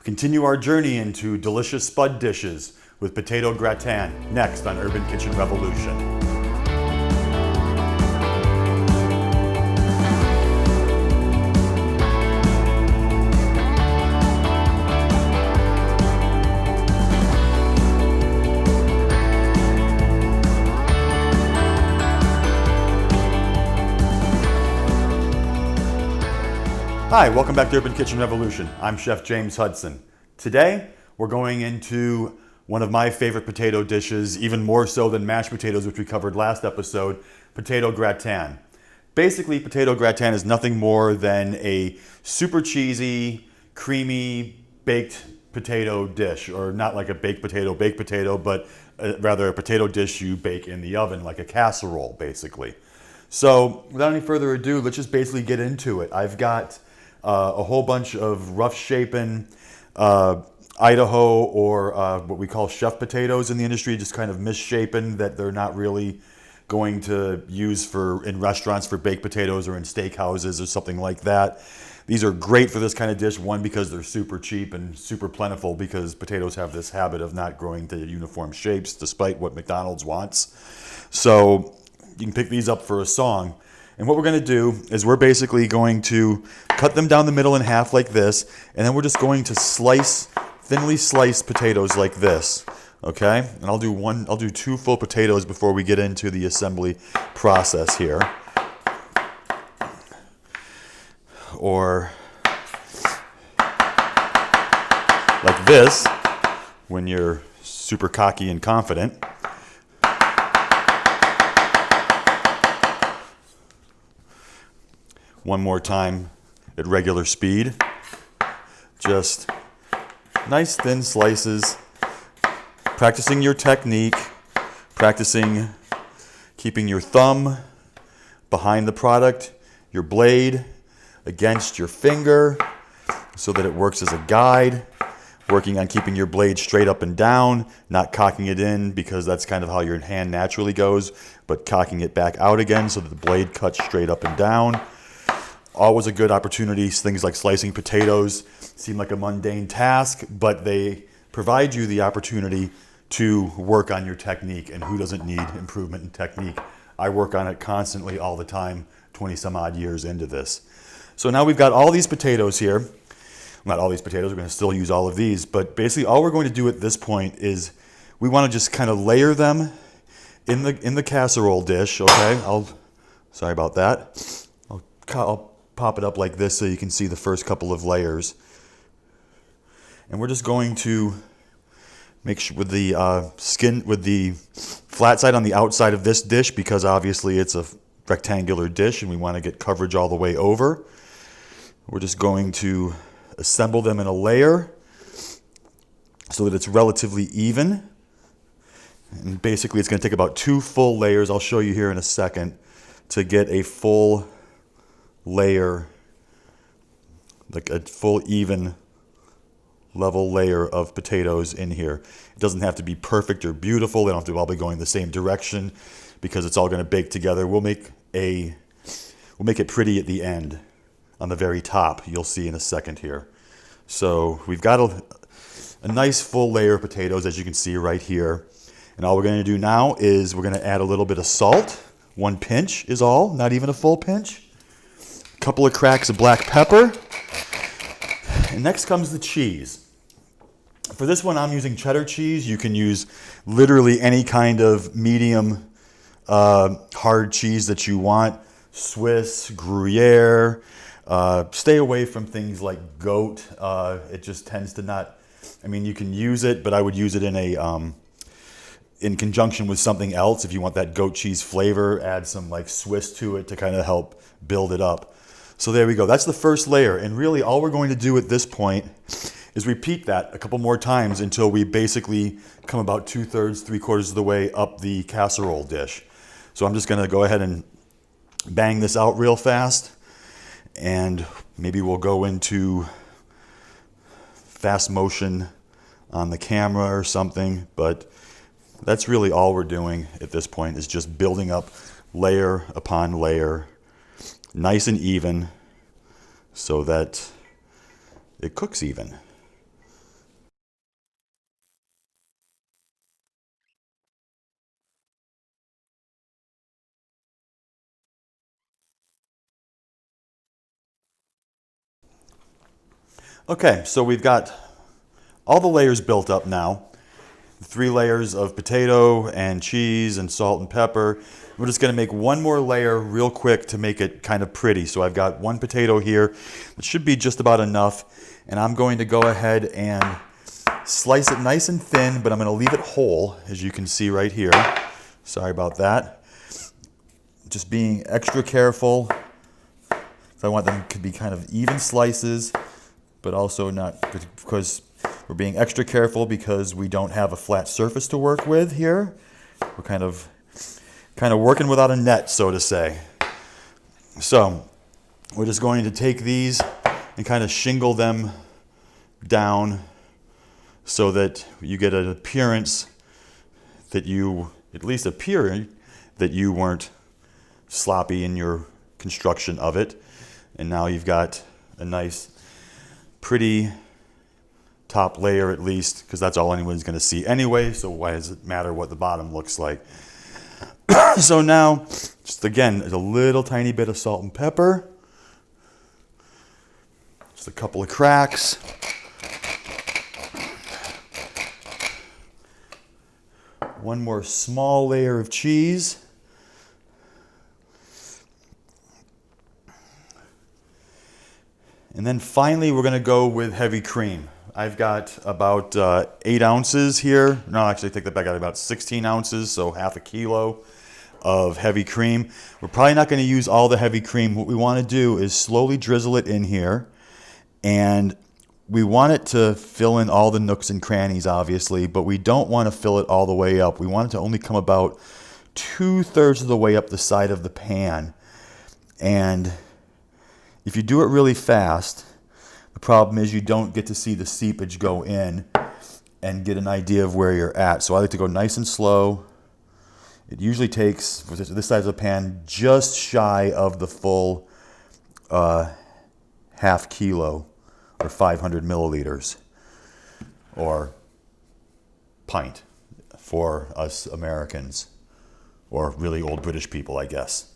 We continue our journey into delicious spud dishes with potato gratin next on Urban Kitchen Revolution. Hi, welcome back to Urban Kitchen Revolution. I'm Chef James Hudson. Today, we're going into one of my favorite potato dishes, even more so than mashed potatoes, which we covered last episode, potato gratin. Basically, potato gratin is nothing more than a super cheesy, creamy, baked potato dish, or not like a baked potato, but rather a potato dish you bake in the oven, like a casserole, basically. So, without any further ado, let's just basically get into it. I've got a whole bunch of rough-shapen Idaho or what we call chef potatoes in the industry, just kind of misshapen, that they're not really going to use in restaurants for baked potatoes or in steakhouses or something like that. These are great for this kind of dish, one, because they're super cheap and super plentiful, because potatoes have this habit of not growing to uniform shapes despite what McDonald's wants. So you can pick these up for a song. And what we're going to do is we're basically going to cut them down the middle in half like this, and then we're just going to thinly slice potatoes like this, okay? And I'll do 2 full potatoes before we get into the assembly process here. Or like this, when you're super cocky and confident. One more time at regular speed. Just nice thin slices. Practicing your technique. Practicing keeping your thumb behind the product, your blade against your finger so that it works as a guide. Working on keeping your blade straight up and down, not cocking it in because that's kind of how your hand naturally goes, but cocking it back out again so that the blade cuts straight up and down. Always a good opportunity. Things like slicing potatoes seem like a mundane task, but they provide you the opportunity to work on your technique. And who doesn't need improvement in technique? I work on it constantly all the time, 20 some odd years into this. So now we've got all these potatoes here. Not all these potatoes, we're going to still use all of these, but basically all we're going to do at this point is we want to just kind of layer them in the casserole dish, okay? Sorry about that. I'll pop it up like this so you can see the first couple of layers. And we're just going to make sure with the flat side on the outside of this dish, because obviously it's a rectangular dish and we want to get coverage all the way over. We're just going to assemble them in a layer so that it's relatively even. And basically it's going to take about 2 full layers, I'll show you here in a second, to get a full layer, like a full even level layer of potatoes in here. It doesn't have to be perfect or beautiful. They don't have to all be going the same direction because it's all going to bake together. We'll make it pretty at the end, on the very top. You'll see in a second here. So we've got a nice full layer of potatoes, as you can see right here. And all we're going to do now is we're going to add a little bit of salt. 1 pinch is all, not even a full pinch. Couple of cracks of black pepper. And next comes the cheese. For this one, I'm using cheddar cheese. You can use literally any kind of medium hard cheese that you want. Swiss, Gruyere. Stay away from things like goat. It just tends to not, I mean, you can use it, but I would use it in conjunction with something else. If you want that goat cheese flavor, add some like Swiss to it to kind of help build it up. So there we go. That's the first layer. And really all we're going to do at this point is repeat that a couple more times until we basically come about 2/3, 3/4 of the way up the casserole dish. So I'm just going to go ahead and bang this out real fast. And maybe we'll go into fast motion on the camera or something. But that's really all we're doing at this point, is just building up layer upon layer, nice and even, so that it cooks even. Okay, so we've got all the layers built up now. 3 layers of potato and cheese and salt and pepper. We're just going to make one more layer real quick to make it kind of pretty. So I've got 1 potato here. It should be just about enough. And I'm going to go ahead and slice it nice and thin, but I'm going to leave it whole, as you can see right here. Sorry about that. Just being extra careful. I want them to be kind of even slices, but also not, because we're being extra careful because we don't have a flat surface to work with here. We're kind of working without a net, so to say. So we're just going to take these and kind of shingle them down so that you get an appearance that you, at least appear that you weren't sloppy in your construction of it. And now you've got a nice, pretty top layer at least, because that's all anyone's going to see anyway, so why does it matter what the bottom looks like? So now, just again, a little tiny bit of salt and pepper. Just a couple of cracks. One more small layer of cheese. And then finally, we're going to go with heavy cream. I've got about 8 ounces here. No, actually, I take that back. I got about 16 ounces, so half a kilo of heavy cream. We're probably not going to use all the heavy cream. What we want to do is slowly drizzle it in here. And we want it to fill in all the nooks and crannies, obviously, but we don't want to fill it all the way up. We want it to only come about 2/3 of the way up the side of the pan. And if you do it really fast, the problem is you don't get to see the seepage go in and get an idea of where you're at. So I like to go nice and slow. It usually takes, for this size of the pan, just shy of the full half kilo, or 500 milliliters, or pint for us Americans, or really old British people, I guess.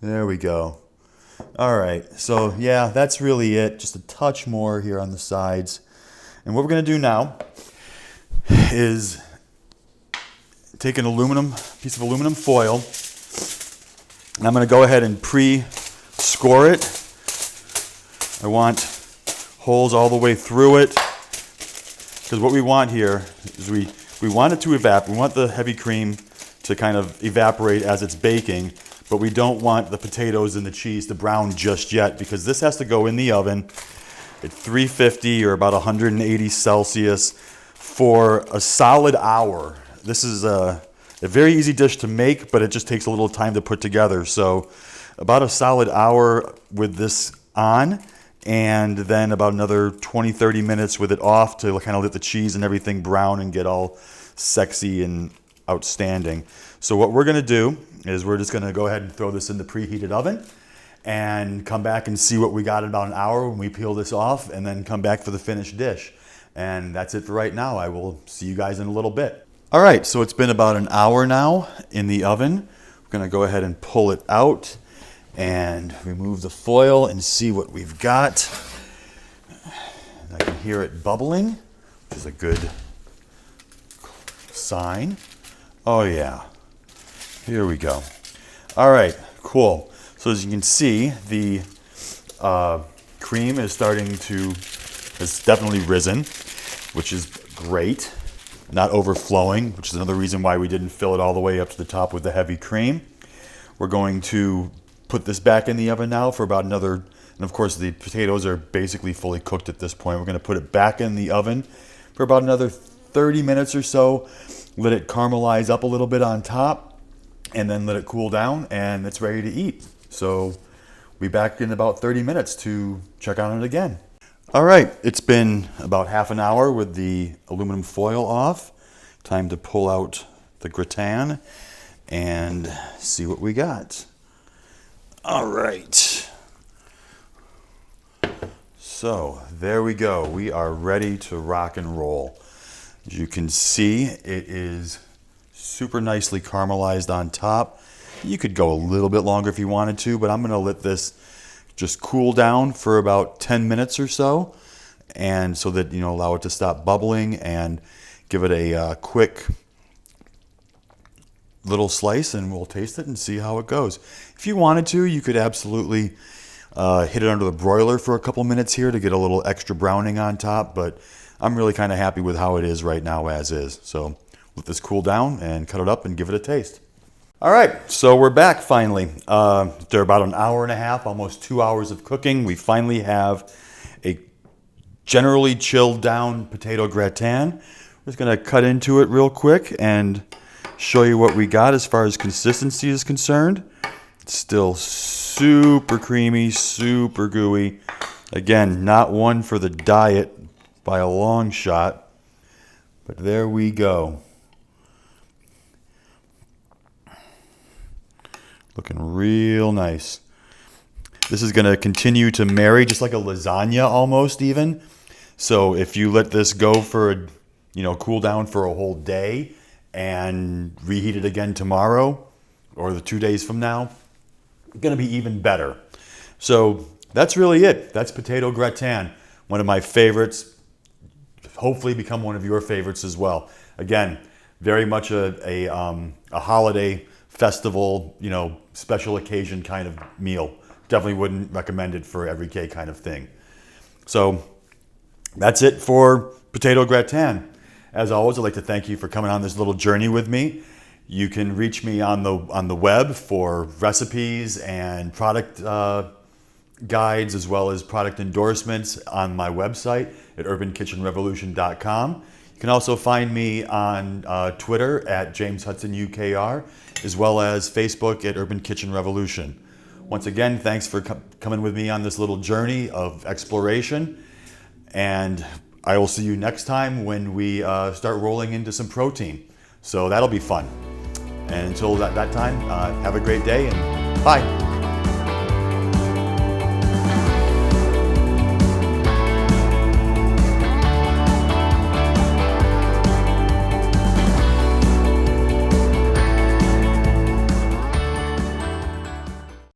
There we go. All right, so yeah, that's really it. Just a touch more here on the sides. And what we're going to do now is take an piece of aluminum foil, and I'm going to go ahead and pre-score it. I want holes all the way through it, because what we want here is we want it to evaporate. We want the heavy cream to kind of evaporate as it's baking, but we don't want the potatoes and the cheese to brown just yet, because this has to go in the oven at 350 or about 180 Celsius for a solid hour. This is a very easy dish to make, but it just takes a little time to put together. So about a solid hour with this on, and then about another 20-30 minutes with it off to kind of let the cheese and everything brown and get all sexy and outstanding. So what we're going to do is we're just going to go ahead and throw this in the preheated oven and come back and see what we got in about an hour when we peel this off, and then come back for the finished dish. And that's it for right now. I will see you guys in a little bit. All right, so it's been about an hour now in the oven. We're going to go ahead and pull it out and remove the foil and see what we've got. I can hear it bubbling, which is a good sign. Oh yeah, here we go. All right, cool. So as you can see, the cream is has definitely risen, which is great. Not overflowing, which is another reason why we didn't fill it all the way up to the top with the heavy cream. We're going to put this back in the oven now for about another, and of course the potatoes are basically fully cooked at this point. We're going to put it back in the oven for about another 30 minutes or so, let it caramelize up a little bit on top, and then let it cool down, and it's ready to eat. So we'll be back in about 30 minutes to check on it again. All right, it's been about half an hour with the aluminum foil off. Time to pull out the gratin and see what we got. All right. So there we go. We are ready to rock and roll. As you can see, it is super nicely caramelized on top. You could go a little bit longer if you wanted to, but I'm going to let this just cool down for about 10 minutes or so, and so that, allow it to stop bubbling, and give it a quick little slice, and we'll taste it and see how it goes. If you wanted to, you could absolutely hit it under the broiler for a couple minutes here to get a little extra browning on top, but I'm really kind of happy with how it is right now as is. So let this cool down and cut it up and give it a taste. All right, so we're back finally. After about an hour and a half, almost 2 hours of cooking, we finally have a generally chilled down potato gratin. We're just gonna cut into it real quick and show you what we got as far as consistency is concerned. It's still super creamy, super gooey. Again, not one for the diet by a long shot, but there we go. Looking real nice. This is going to continue to marry just like a lasagna almost even. So if you let this go for, cool down for a whole day and reheat it again tomorrow or the 2 days from now, it's going to be even better. So that's really it. That's potato gratin, one of my favorites. Hopefully become one of your favorites as well. Again, very much a holiday, festival, special occasion kind of meal. Definitely wouldn't recommend it for everyday kind of thing. So that's it for potato gratin. As always, I'd like to thank you for coming on this little journey with me. You can reach me on the web for recipes and product guides, as well as product endorsements on my website at urbankitchenrevolution.com. You can also find me on Twitter at JamesHudsonUKR, as well as Facebook at Urban Kitchen Revolution. Once again, thanks for coming with me on this little journey of exploration, and I will see you next time when we start rolling into some protein. So that'll be fun. And until that time, have a great day, and bye.